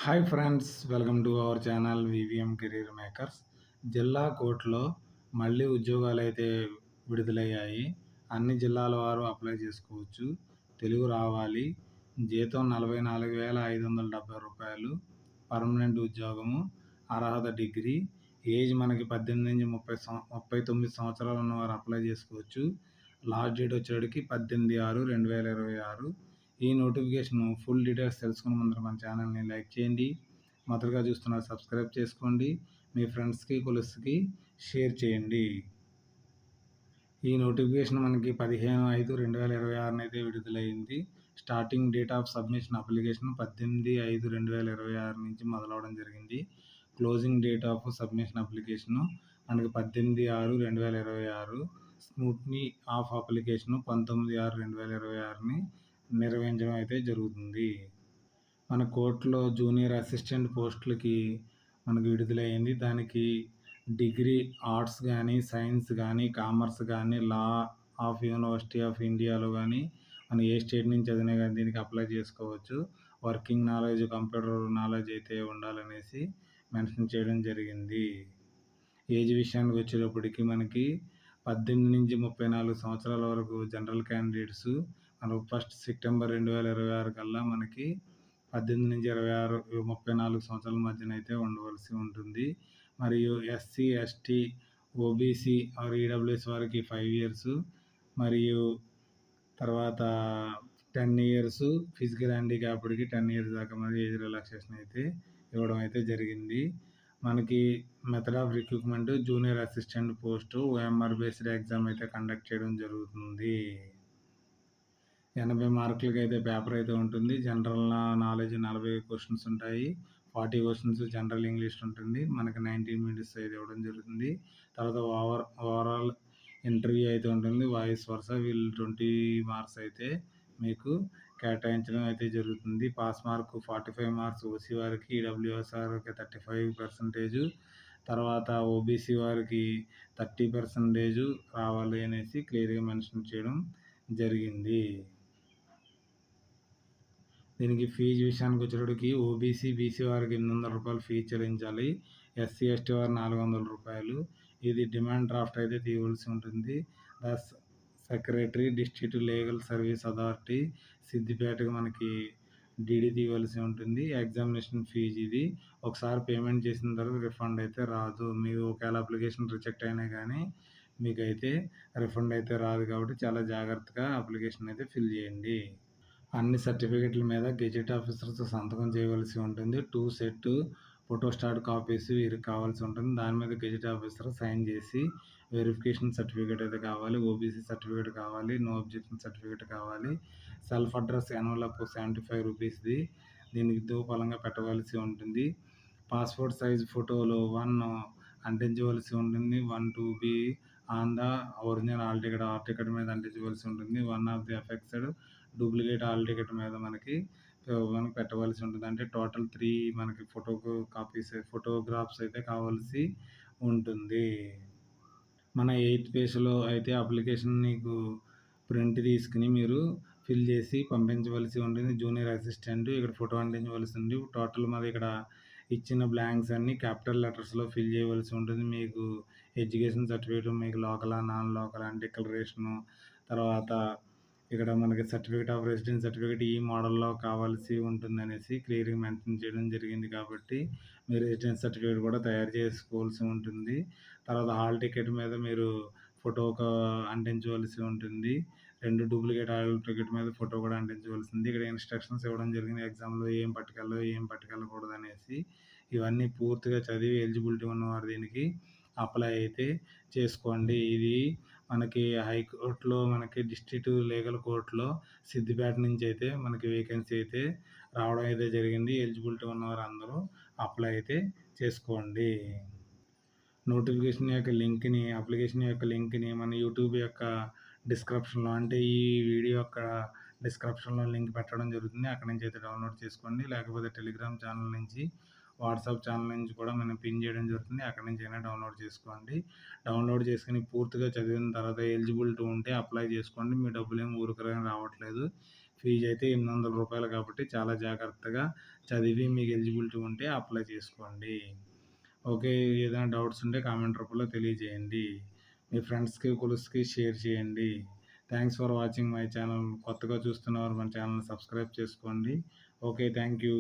Hi friends, welcome to our channel VVM career makers. జిల్లా కోర్టులో మళ్ళీ ఉద్యోగాలు అయితే విడుదలయ్యాయి. అన్ని జిల్లాల వారు అప్లై చేసుకోవచ్చు. తెలుగు రావాలి. జీతం 44,570 రూపాయలు. పర్మనెంట్ ఉద్యోగము. అర్హత డిగ్రీ. ఏజ్ మనకి 18 నుంచి 39 సంవత్సరాలు ఉన్నవారు అప్లై చేసుకోవచ్చు. లాస్ట్ డేట్ వచ్చేటికి 18/6/2026. ఈ నోటిఫికేషన్ ఫుల్ డీటెయిల్స్ తెలుసుకునే ముందర మన ఛానల్ని లైక్ చేయండి. మొదటగా చూస్తున్నారు సబ్స్క్రైబ్ చేసుకోండి. మీ ఫ్రెండ్స్కి కొలీగ్స్కి షేర్ చేయండి. ఈ నోటిఫికేషన్ మనకి 15/5/2026 అయితే విడుదలైంది. Starting date of submission application 18/5/2026 నుంచి మొదలవడం జరిగింది. Closing date of submission application మనకి 18/6/2026. స్క్రూటినీ ఆఫ్ అప్లికేషన్ 19/6/2026ని నిర్వహించడం అయితే జరుగుతుంది. మన కోర్టులో జూనియర్ అసిస్టెంట్ పోస్టులకి మనకు విడుదలైంది. దానికి డిగ్రీ ఆర్ట్స్ కానీ, సైన్స్ కానీ, కామర్స్ కానీ, లా ఆఫ్ యూనివర్సిటీ ఆఫ్ ఇండియాలో కానీ మనం ఏ స్టేట్ నుంచి చదివినా కానీ దీనికి అప్లై చేసుకోవచ్చు. వర్కింగ్ నాలెడ్జ్, కంప్యూటర్ నాలెడ్జ్ అయితే ఉండాలనేసి మెన్షన్ చేయడం జరిగింది. ఏజ్ విషయానికి వచ్చేటప్పటికి మనకి 18 నుంచి 34 సంవత్సరాల వరకు జనరల్ క్యాండిడేట్స్ మనకు 1 సెప్టెంబర్ 2026 కల్లా మనకి 18 నుంచి 34 సంవత్సరాల మధ్యన అయితే ఉండవలసి ఉంటుంది. మరియు SC, ST, OBC or EWS వారికి 5 ఇయర్స్ మరియు తర్వాత 10 ఇయర్స్, ఫిజికల్ హ్యాండిక్యాప్డ్కి 10 ఇయర్స్ దాకా మరి ఏజ్ రిలాక్సేషన్ అయితే ఇవ్వడం అయితే జరిగింది. మనకి method of recruitment junior assistant post OMR based exam అయితే కండక్ట్ చేయడం జరుగుతుంది. 80 మార్కులకి అయితే పేపర్ అయితే ఉంటుంది. జనరల్ నాలెడ్జ్ 40 క్వశ్చన్స్ ఉంటాయి. 40 క్వశ్చన్స్ జనరల్ ఇంగ్లీష్ ఉంటుంది. మనకి 90 మినిట్స్ అయితే ఇవ్వడం జరుగుతుంది. తర్వాత ఓవరాల్ ఇంటర్వ్యూ అయితే ఉంటుంది. వాయిస్ వరుస వీళ్ళు 20 మార్క్స్ అయితే మీకు కేటాయించడం అయితే జరుగుతుంది. పాస్ మార్క్ 45 మార్క్స్ ఓసీ వారికి, ఈడబ్ల్యూఎస్ వారికి 35%, తర్వాత ఓబీసీ వారికి 30% రావాలి అనేసి క్లియర్గా మెన్షన్ చేయడం జరిగింది. దీనికి ఫీజు విషయానికి వచ్చేటప్పటికి ఓబీసీ, బీసీ వారికి 800 రూపాయలు ఫీజు చెల్లించాలి. ఎస్సీ, ఎస్టీ వారు 400 రూపాయలు. ఇది డిమాండ్ డ్రాఫ్ట్ అయితే తీయవలసి ఉంటుంది. The secretary, district legal service authority, సిద్దిపేటకు మనకి డీడీ తీయవలసి ఉంటుంది. ఎగ్జామినేషన్ ఫీజు ఇది. ఒకసారి పేమెంట్ చేసిన తర్వాత రిఫండ్ అయితే రాదు. మీరు ఒకవేళ అప్లికేషన్ రిజెక్ట్ అయినా కానీ మీకైతే రిఫండ్ అయితే రాదు. కాబట్టి చాలా జాగ్రత్తగా అప్లికేషన్ అయితే ఫిల్ చేయండి. అన్ని సర్టిఫికెట్ల మీద గెజెట్ ఆఫీసర్స్ సంతకం చేయవలసి ఉంటుంది. 2 సెట్ ఫోటోస్టాట్ కాపీస్ వీరికి కావాల్సి ఉంటుంది. దాని మీద గెజెట్ ఆఫీసర్ సైన్ చేసి వెరిఫికేషన్ సర్టిఫికేట్ అయితే కావాలి. ఓబీసీ సర్టిఫికేట్ కావాలి. నో అబ్జెక్షన్ సర్టిఫికేట్ కావాలి. సెల్ఫ్ అడ్రస్ ఎన్వలప్ 75 రూపీస్ది దీనికి దూపలంగా పెట్టవలసి ఉంటుంది. పాస్పోర్ట్ సైజ్ ఫోటోలో 1 అంటించవలసి ఉంటుంది. 1 to be on the original hall ticket మీద అంటించవలసి ఉంటుంది. 1 of the affixed duplicate hall ticket మీద మనకి పెట్టవలసి ఉంటుంది. అంటే టోటల్ 3 మనకి ఫోటోగ్రాఫ్స్ అయితే కావాల్సి ఉంటుంది. మన 8th పేజ్లో అయితే అప్లికేషన్ నీకు ప్రింట్ తీసుకుని మీరు ఫిల్ చేసి పంపించవలసి ఉంటుంది. జూనియర్ అసిస్టెంట్ ఇక్కడ ఫోటో అంటించవలసి ఉంది. టోటల్ మరి ఇక్కడ ఇచ్చిన బ్లాంక్స్ అన్నీ క్యాపిటల్ లెటర్స్లో ఫిల్ చేయవలసి ఉంటుంది. మీకు ఎడ్యుకేషన్ సర్టిఫికేట్, మీకు లోకల్ నాన్ లోకల్ అంటే డిక్లరేషను, తర్వాత ఇక్కడ మనకి సర్టిఫికేట్ ఆఫ్ రెసిడెన్స్ సర్టిఫికేట్ ఈ మోడల్లో కావాల్సి ఉంటుంది అనేసి క్లియర్గా మెన్షన్ చేయడం జరిగింది. కాబట్టి మీరు రెసిడెన్స్ సర్టిఫికేట్ కూడా తయారు చేసుకోవాల్సి ఉంటుంది. తర్వాత హాల్ టికెట్ మీద మీరు ఫోటో అంటించవలసి ఉంటుంది. 2 డూప్లికేట్ హాల్ టికెట్ మీద ఫోటో కూడా అంటించవలసింది. ఇక్కడ ఇన్స్ట్రక్షన్స్ ఇవ్వడం జరిగింది. ఎగ్జామ్లో ఏం పట్టుకెళ్ళకూడదు అనేసి. ఇవన్నీ పూర్తిగా చదివి ఎలిజిబిలిటీ ఉన్నవారు దీనికి అప్లై అయితే చేసుకోండి. ఇది మనకి హైకోర్టులో మనకి డిస్ట్రిక్ట్ లీగల్ కోర్టులో సిద్దిపేట నుంచి అయితే మనకి వేకెన్సీ అయితే రావడం అయితే జరిగింది. ఎలిజిబిలిటీ ఉన్నవారు అందరూ అప్లై అయితే చేసుకోండి. నోటిఫికేషన్ యొక్క లింక్ని, అప్లికేషన్ యొక్క లింక్ని మన యూట్యూబ్ యొక్క డిస్క్రిప్షన్లో అంటే ఈ వీడియో యొక్క డిస్క్రిప్షన్లో లింక్ పెట్టడం జరుగుతుంది. అక్కడ నుంచి అయితే డౌన్లోడ్ చేసుకోండి. లేకపోతే టెలిగ్రామ్ ఛానల్ నుంచి, వాట్సాప్ ఛానల్ నుంచి కూడా మనం పిన్ చేయడం జరుగుతుంది. అక్కడి నుంచి అయినా డౌన్లోడ్ చేసుకోండి. డౌన్లోడ్ చేసుకుని పూర్తిగా చదివిన తర్వాత ఎలిజిబిలిటీ ఉంటే అప్లై చేసుకోండి. మీ డబ్బులు ఏమి ఊరికనే రావట్లేదు. ఫీజు అయితే రూ. 800 కాబట్టి చాలా జాగ్రత్తగా చదివి మీకు ఎలిజిబిలిటీ ఉంటే అప్లై చేసుకోండి. ఓకే. ఏదైనా డౌట్స్ ఉంటే కామెంట్ రూపంలో తెలియజేయండి. మీ ఫ్రెండ్స్‌కి, కొలీగ్స్‌కి షేర్ చేయండి. Thanks for watching my channel. కొత్తగా చూస్తున్నవారు మన ఛానల్‌ని సబ్స్క్రైబ్ చేసుకోండి. ఓకే. Thank you.